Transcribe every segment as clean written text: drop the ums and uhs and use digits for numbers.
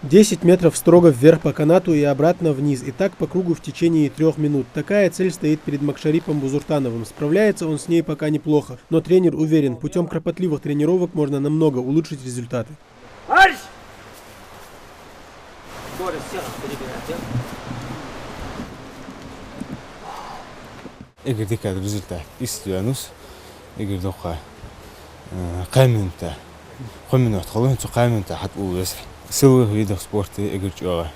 10 метров строго вверх по канату и обратно вниз, и так по кругу в течение 3 минут. Такая цель стоит перед Макшарипом Бузуртановым. Справляется он с ней пока неплохо, но тренер уверен, путем кропотливых тренировок можно намного улучшить результаты. Результат istiyorsunuz. Eğer doğa kaymenta, kombinat kalın çok kaymenta hat uğraş. Sılvı video sportu eğer çoğu.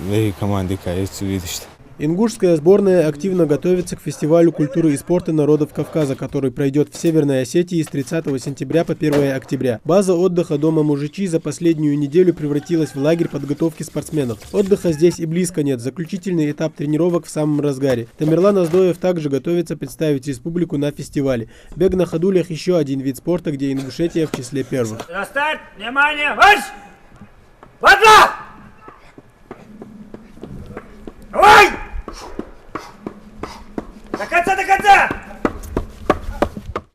Ve команды кайцы видишь. Ингушская сборная активно готовится к фестивалю культуры и спорта народов Кавказа, который пройдет в Северной Осетии с 30 сентября по 1 октября. База отдыха дома Мужичи за последнюю неделю превратилась в лагерь подготовки спортсменов. Отдыха здесь и близко нет, заключительный этап тренировок в самом разгаре. Тамерлан Аздоев также готовится представить республику на фестивале. Бег на ходулях еще один вид спорта, где Ингушетия в числе первых. Старт! Внимание! Марш! Вода! Давай! До конца, до конца!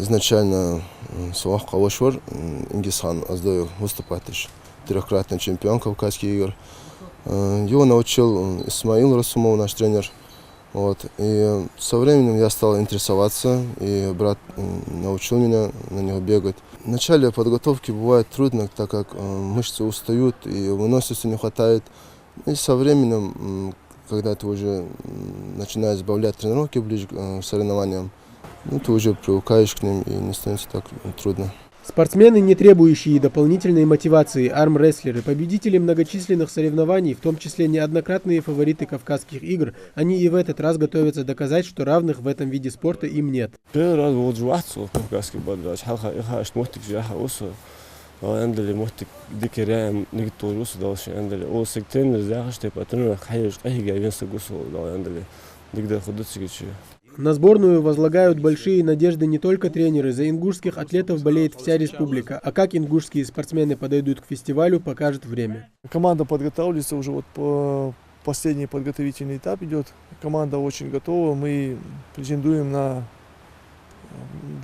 Изначально Суах Калашвар, Ингисхан Аздоев, выступатель, трехкратный чемпион Кавказских игр. Его научил Исмаил Расумов, наш тренер. Вот. И со временем я стал интересоваться, и брат научил меня на него бегать. В начале подготовки бывает трудно, так как мышцы устают и выносливости не хватает. И со временем, когда ты уже начинаешь сбавлять тренировки ближе к соревнованиям, ты уже привыкаешь к ним и не становится так трудно. Спортсмены, не требующие дополнительной мотивации, армрестлеры, победители многочисленных соревнований, в том числе неоднократные фавориты Кавказских игр, они и в этот раз готовятся доказать, что равных в этом виде спорта им нет. عندلي موتك ديك رام نقطة روس داش عندلي أو سكتين زاخش تبقى تنو حيش أي جايبين سجوسو دا عندلي نقدر خدوتش كذي. На сборную возлагают большие надежды не только тренеры. За ингушских атлетов болеет вся республика. А как ингушские спортсмены подойдут к фестивалю, покажет время. Команда подготавливается, уже вот по последний подготовительный этап идет. Команда очень готова. Мы претендуем на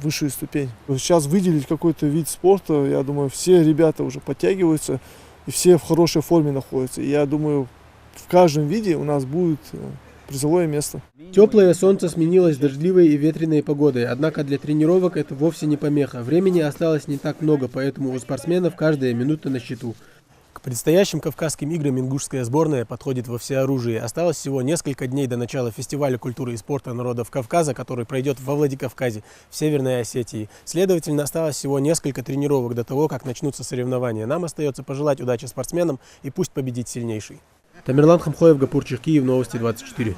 высшую ступень. Сейчас выделить какой-то вид спорта, я думаю, все ребята уже подтягиваются и все в хорошей форме находятся. И я думаю, в каждом виде у нас будет призовое место. Теплое солнце сменилось дождливой и ветреной погодой, однако для тренировок это вовсе не помеха. Времени осталось не так много, поэтому у спортсменов каждая минута на счету. К предстоящим Кавказским играм ингушская сборная подходит во всеоружии. Осталось всего несколько дней до начала фестиваля культуры и спорта народов Кавказа, который пройдет во Владикавказе, в Северной Осетии. Следовательно, осталось всего несколько тренировок до того, как начнутся соревнования. Нам остается пожелать удачи спортсменам и пусть победит сильнейший. Тамерлан Хамхоев, Гапурчик, Киев, Новости 24.